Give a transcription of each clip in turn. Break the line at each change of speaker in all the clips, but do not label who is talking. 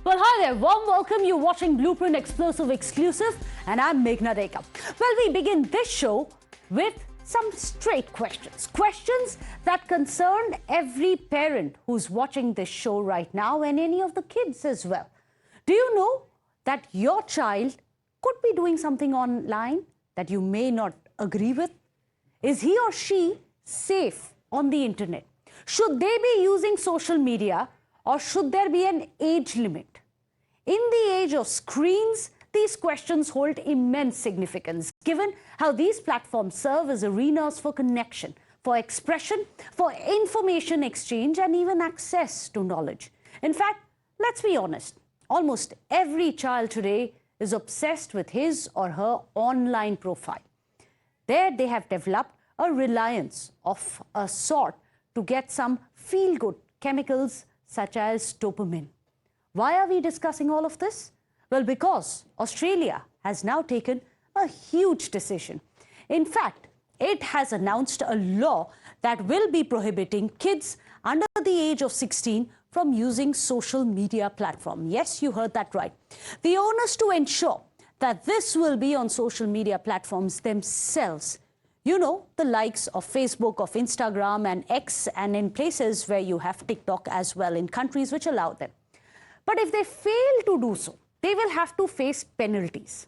Well, hi there. Warm welcome. You're watching Blueprint Explosive Exclusive, and I'm Meghna Deka. Well, we begin this show with some straight questions. Questions that concern every parent who's watching this show right now and any of the kids as well. Do you know that your child could be doing something online that you may not agree with? Is he or she safe on the internet? Should they be using social media, or should there be an age limit? In the age of screens, these questions hold immense significance, given how these platforms serve as arenas for connection, for expression, for information exchange, and even access to knowledge. In fact, let's be honest, almost every child today is obsessed with his or her online profile. There they have developed a reliance of a sort to get some feel-good chemicals such as dopamine. Why are we discussing all of this? Well, because Australia has now taken a huge decision. In fact, it has announced a law that will be prohibiting kids under the age of 16 from using social media platforms. Yes, you heard that right. The onus to ensure that this will be on social media platforms themselves. You know, the likes of Facebook, of Instagram and X, and in places where you have TikTok as well, in countries which allow them. But if they fail to do so, they will have to face penalties.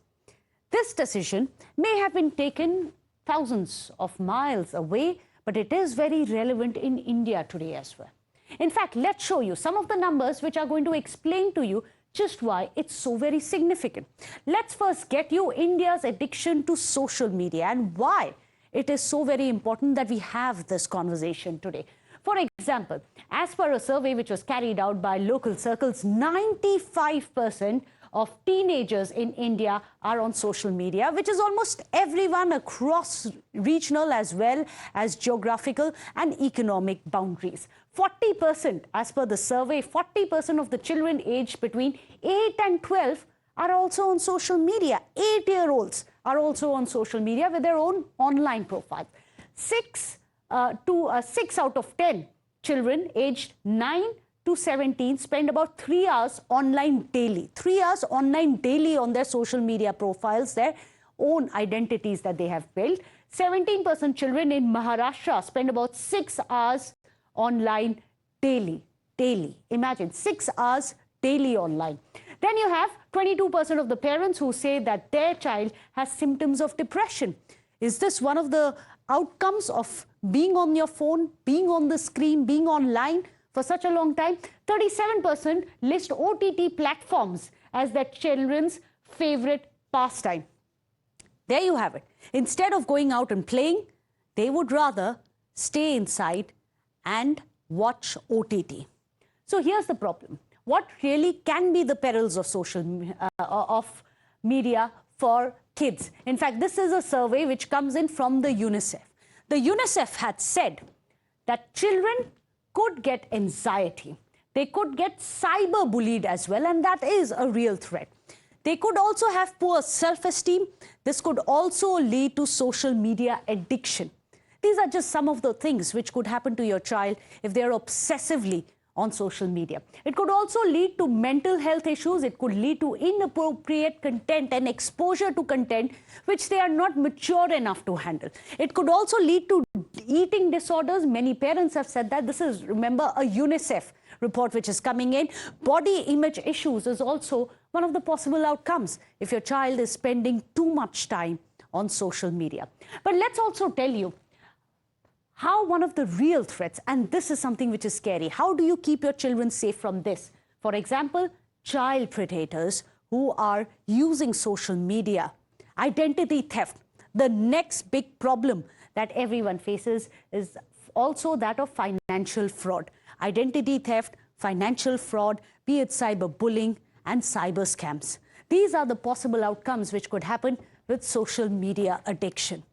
This decision may have been taken thousands of miles away, but it is very relevant in India today as well. In fact, let's show you some of the numbers which are going to explain to you just why it's so very significant. Let's first get you India's addiction to social media and why it is so very important that we have this conversation today. For example, as per a survey which was carried out by local circles, 95% of teenagers in India are on social media, which is almost everyone across regional as well as geographical and economic boundaries. 40%, as per the survey, 40% of the children aged between 8 and 12 are also on social media. 8-year-olds are also on social media with their own online profile. 6 out of 10 children aged 9 to 17 spend about 3 hours online daily. 3 hours online daily on their social media profiles, their own identities that they have built. 17% children in Maharashtra spend about 6 hours online daily. Imagine 6 hours daily online. Then you have 22% of the parents who say that their child has symptoms of depression. Is this one of the outcomes of being on your phone, being on the screen, being online for such a long time? 37% list OTT platforms as their children's favorite pastime. There you have it. Instead of going out and playing, they would rather stay inside and watch OTT. So here's the problem. What really can be the perils of media for kids? In fact, this is a survey which comes in from the UNICEF. The UNICEF had said that children could get anxiety. They could get cyberbullied as well, and that is a real threat. They could also have poor self-esteem. This could also lead to social media addiction. These are just some of the things which could happen to your child if they are obsessively on social media. It could also lead to mental health issues. It could lead to inappropriate content and exposure to content which they are not mature enough to handle. It could also lead to eating disorders. Many parents have said that. This is, remember, a UNICEF report which is coming in. Body image issues is also one of the possible outcomes if your child is spending too much time on social media. But let's also tell you how one of the real threats, and this is something which is scary, how do you keep your children safe from this? For example, child predators who are using social media. Identity theft. The next big problem that everyone faces is also that of financial fraud. Identity theft, financial fraud, be it cyberbullying and cyber scams. These are the possible outcomes which could happen with social media addiction.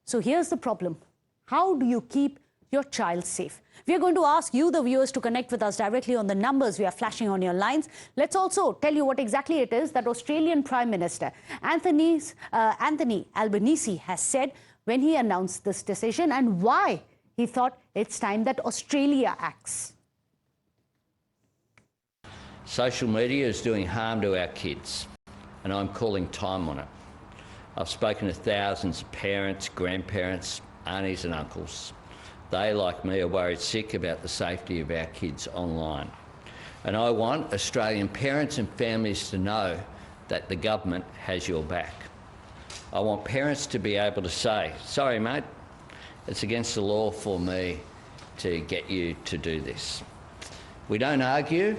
So here's the problem. How do you keep your child safe? We are going to ask you, the viewers, to connect with us directly on the numbers we are flashing on your lines. Let's also tell you what exactly it is that Australian Prime Minister Anthony Albanese has said when he announced this decision and why he thought it's time that Australia acts.
Social media is doing harm to our kids, and I'm calling time on it. I've spoken to thousands of parents, grandparents, aunties and uncles. They, like me, are worried sick about the safety of our kids online. And I want Australian parents and families to know that the government has your back. I want parents to be able to say, sorry mate, it's against the law for me to get you to do this. We don't argue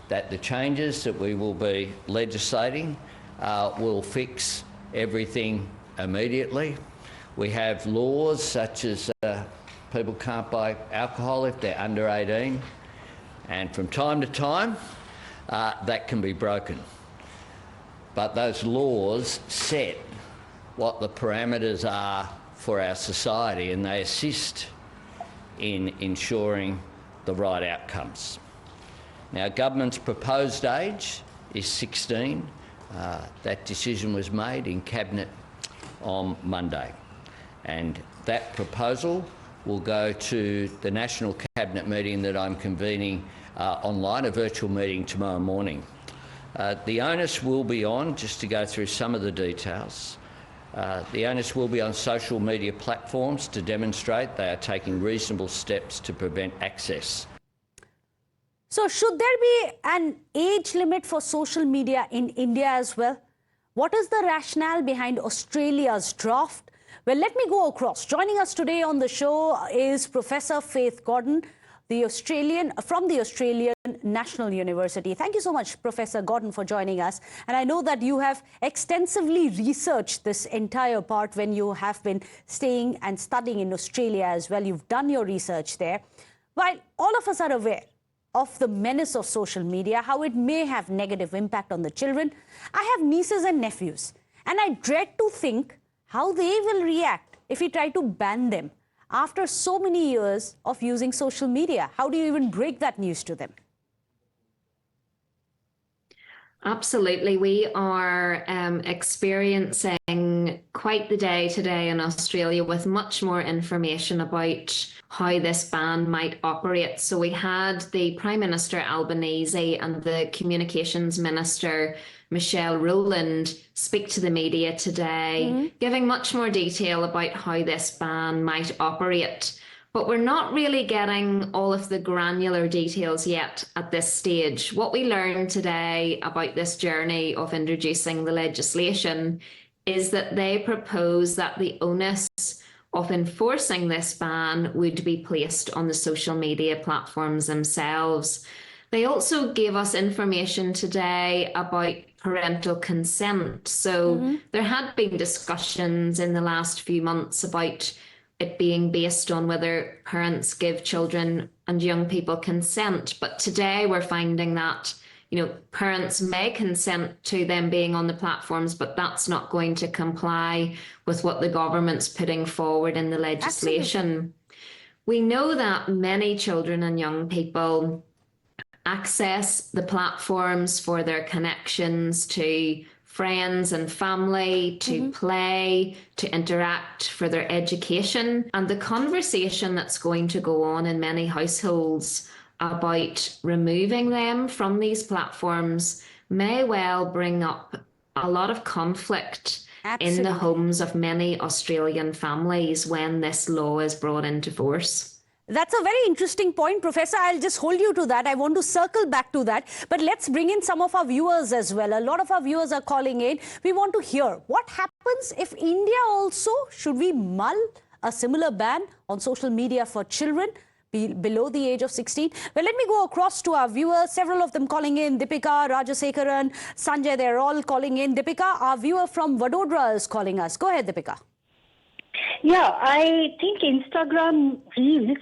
that the changes that we will be legislating will fix everything immediately. We have laws such as people can't buy alcohol if they're under 18, and from time to time that can be broken. But those laws set what the parameters are for our society, and they assist in ensuring the right outcomes. Now, government's proposed age is 16. That decision was made in Cabinet on Monday, and that proposal will go to the National Cabinet meeting that I'm convening online, a virtual meeting tomorrow morning. The onus will be on, just to go through some of the details, the onus will be on social media platforms to demonstrate they are taking reasonable steps to prevent access.
So should there be an age limit for social media in India as well? What is the rationale behind Australia's draft? Well, let me go across. Joining us today on the show is Professor Faith Gordon, from the Australian National University. Thank you so much, Professor Gordon, for joining us. And I know that you have extensively researched this entire part when you have been staying and studying in Australia as well. You've done your research there. While all of us are aware of the menace of social media, how it may have negative impact on the children, I have nieces and nephews, and I dread to think how they will react if we try to ban them after so many years of using social media. How do you even break that news to them?
Absolutely. We are experiencing quite the day today in Australia with much more information about how this ban might operate. So we had the Prime Minister Albanese and the Communications Minister Michelle Rowland speak to the media today, giving much more detail about how this ban might operate. But we're not really getting all of the granular details yet at this stage. What we learned today about this journey of introducing the legislation is that they propose that the onus of enforcing this ban would be placed on the social media platforms themselves. They also gave us information today about parental consent. So there had been discussions in the last few months about it being based on whether parents give children and young people consent. But today we're finding that, parents may consent to them being on the platforms, but that's not going to comply with what the government's putting forward in the legislation. Absolutely. We know that many children and young people access the platforms for their connections to friends and family, to play, to interact, for their education. And the conversation that's going to go on in many households about removing them from these platforms may well bring up a lot of conflict in the homes of many Australian families when this law is brought into force.
That's a very interesting point, Professor. I'll just hold you to that. I want to circle back to that. But let's bring in some of our viewers as well. A lot of our viewers are calling in. We want to hear what happens if India also, should we mull a similar ban on social media for children below the age of 16? Well, let me go across to our viewers. Several of them calling in. Deepika, Rajasekaran, Sanjay, they're all calling in. Deepika, our viewer from Vadodara is calling us. Go ahead, Deepika.
Yeah, I think Instagram reels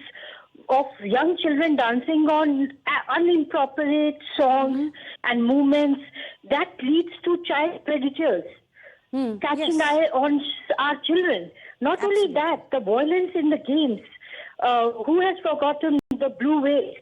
of young children dancing on inappropriate songs and movements, that leads to child predators catching eye on our children. Not only that, the violence in the games. Who has forgotten the blue whale,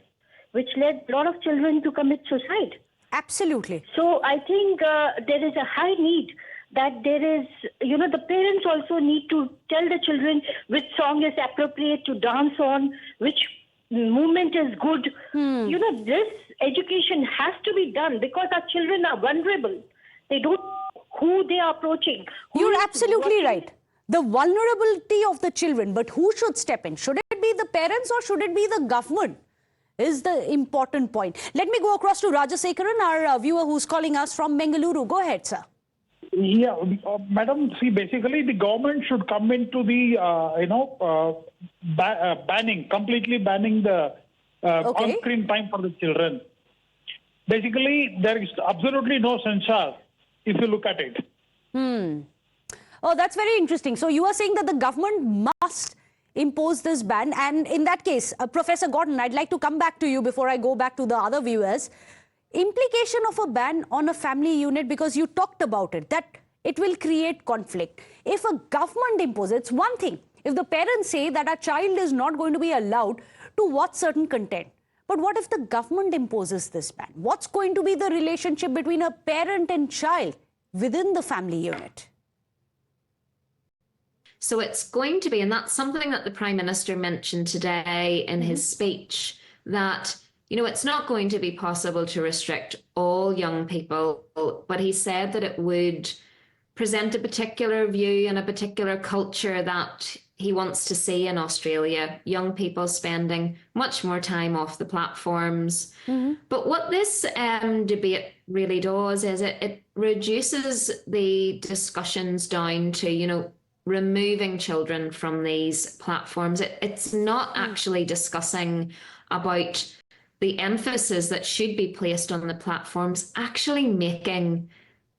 which led a lot of children to commit suicide?
Absolutely.
So I think there is a high need that there is, the parents also need to tell the children which song is appropriate to dance on, which movement is good. You know, this education has to be done because our children are vulnerable. They don't know who they are approaching.
You're absolutely right. The vulnerability of the children, but who should step in? Should it be the parents or should it be the government? Is the important point. Let me go across to Rajasekaran, our viewer who's calling us from Bengaluru. Go ahead, sir.
Yeah, madam, see, basically the government should come into the, completely banning the on-screen time for the children. Basically, there is absolutely no censor if you look at it.
Oh, that's very interesting. So you are saying that the government must impose this ban. And in that case, Professor Gordon, I'd like to come back to you before I go back to the other viewers. Implication of a ban on a family unit, because you talked about it, that it will create conflict. If a government imposes, it's one thing. If the parents say that a child is not going to be allowed to watch certain content. But what if the government imposes this ban? What's going to be the relationship between a parent and child within the family unit?
So it's going to be, and that's something that the Prime Minister mentioned today in his speech, that, you know, it's not going to be possible to restrict all young people, but he said that it would present a particular view and a particular culture that he wants to see in Australia, young people spending much more time off the platforms. But what this debate really does is it reduces the discussions down to, you know, removing children from these platforms. It's not actually discussing about the emphasis that should be placed on the platforms, actually making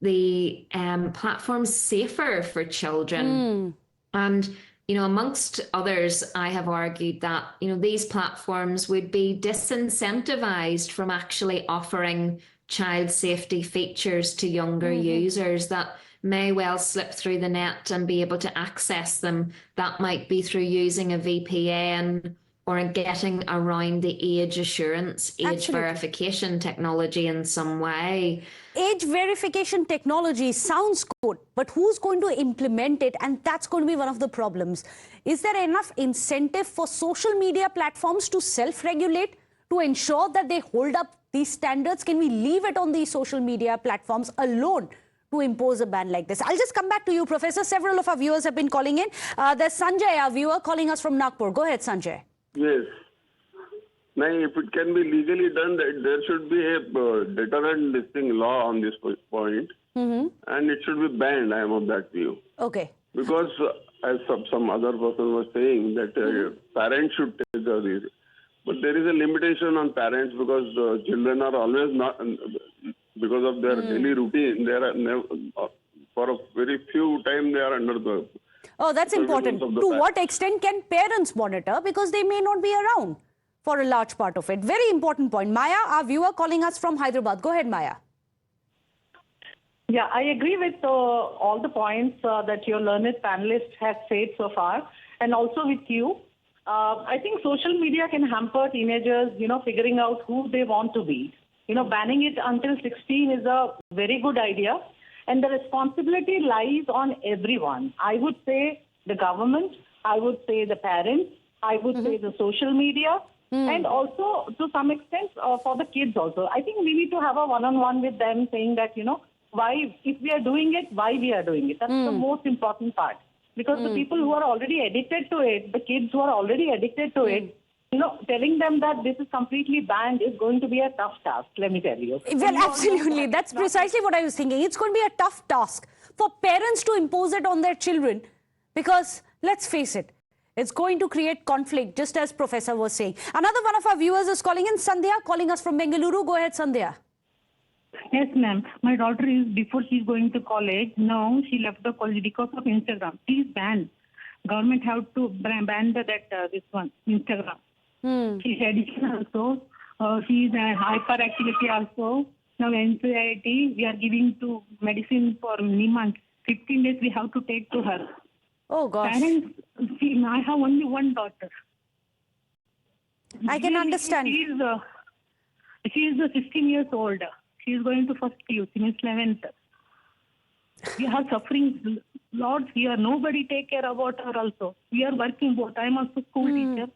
the platforms safer for children. And, you know, amongst others, I have argued that, you know, these platforms would be disincentivized from actually offering child safety features to younger users that may well slip through the net and be able to access them. That might be through using a VPN or getting around the age assurance, age verification technology in some way.
Age verification technology sounds good, but who's going to implement it? And that's going to be one of the problems. Is there enough incentive for social media platforms to self-regulate, to ensure that they hold up these standards? Can we leave it on these social media platforms alone to impose a ban like this? I'll just come back to you, Professor. Several of our viewers have been calling in. There's Sanjay, our viewer, calling us from Nagpur. Go ahead, Sanjay.
Yes. Now, if it can be legally done, that there should be a deterrent law on this point, and it should be banned. I am of that view.
Okay.
Because, as some other person was saying, that parents should take the risk. But there is a limitation on parents because children are always not, because of their daily routine, they are never, for a very few time they are under the.
Oh, that's important. To what extent can parents monitor? Because they may not be around for a large part of it. Very important point. Maya, our viewer calling us from Hyderabad. Go ahead, Maya.
Yeah, I agree with all the points that your learned panelists have said so far, and also with you. I think social media can hamper teenagers, you know, figuring out who they want to be. You know, banning it until 16 is a very good idea. And the responsibility lies on everyone. I would say the government, I would say the parents, I would say the social media, and also to some extent for the kids also. I think we need to have a one-on-one with them saying that, you know, why, if we are doing it, why we are doing it. That's the most important part. Because the people who are already addicted to it, the kids who are already addicted to it, you know, telling them that this is completely banned is going to be a tough task, let me tell you.
Well, absolutely. That's precisely what I was thinking. It's going to be a tough task for parents to impose it on their children because, let's face it, it's going to create conflict, just as Professor was saying. Another one of our viewers is calling in, Sandhya, calling us from Bengaluru. Go ahead, Sandhya.
Yes, ma'am. My daughter is, before she's going to college, now she left the college because of Instagram. Please ban. Government have to ban this one, Instagram. She's addiction also. She's a hyperactivity also. Now anxiety, we are giving to medicine for many months. 15 days we have to take to her.
Oh, gosh.
Parents, see, I have only one daughter.
I can understand.
She is 16 years old. She is going to first PU, she means 11th. We are suffering lots here. Nobody take care about her also. We are working both. I am also school teacher.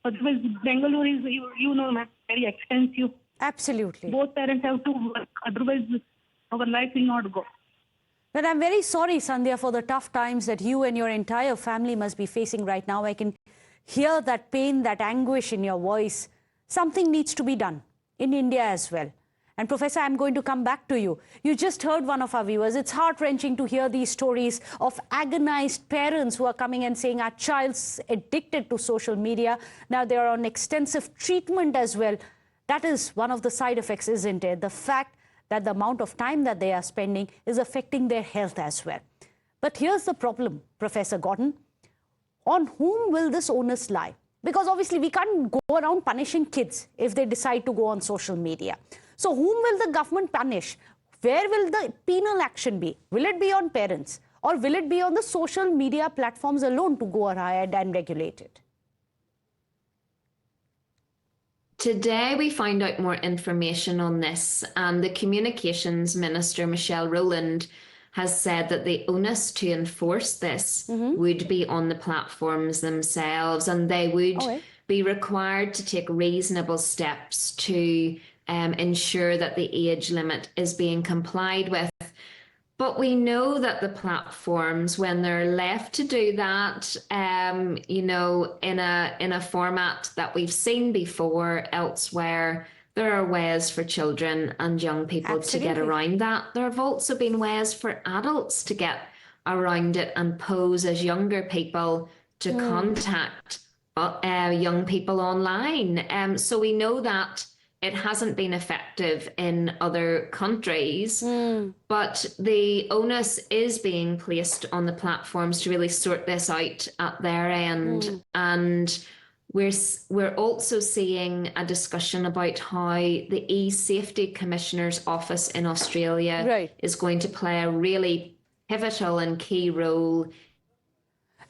Otherwise, Bangalore is, you know, ma'am, very expensive.
Absolutely.
Both parents have to work. Otherwise, our life will not go.
But I'm very sorry, Sandhya, for the tough times that you and your entire family must be facing right now. I can hear that pain, that anguish in your voice. Something needs to be done in India as well. And Professor, I'm going to come back to you. You just heard one of our viewers. It's heart-wrenching to hear these stories of agonized parents who are coming and saying our child's addicted to social media. Now they are on extensive treatment as well. That is one of the side effects, isn't it? The fact that the amount of time that they are spending is affecting their health as well. But here's the problem, Professor Gordon. On whom will this onus lie? Because obviously we can't go around punishing kids if they decide to go on social media. So whom will the government punish? Where will the penal action be? Will it be on parents? Or will it be on the social media platforms alone to go ahead and regulate it?
Today we found out more information on this, and the Communications Minister, Michelle Rowland, has said that the onus to enforce this would be on the platforms themselves, and they would be required to take reasonable steps to ensure that the age limit is being complied with. But we know that the platforms, when they're left to do that, you know, in a format that we've seen before elsewhere, there are ways for children and young people to get around that. There have also been ways for adults to get around it and pose as younger people to contact young people online. So we know that it hasn't been effective in other countries, but the onus is being placed on the platforms to really sort this out at their end. And we're also seeing a discussion about how the e-Safety Commissioner's Office in Australia is going to play a really pivotal and key role.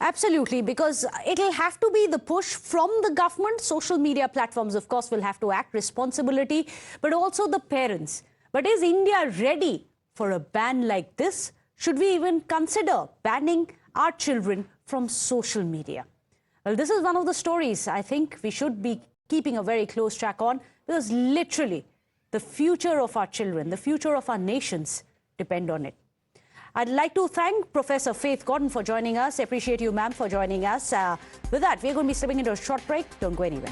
Absolutely, because it'll have to be the push from the government. Social media platforms, of course, will have to act responsibility, but also the parents. But is India ready for a ban like this? Should we even consider banning our children from social media? Well, this is one of the stories I think we should be keeping a very close track on, because literally the future of our children, the future of our nations depend on it. I'd like to thank Professor Faith Gordon for joining us. I appreciate you, ma'am, for joining us. With that, we're going to be stepping into a short break. Don't go anywhere.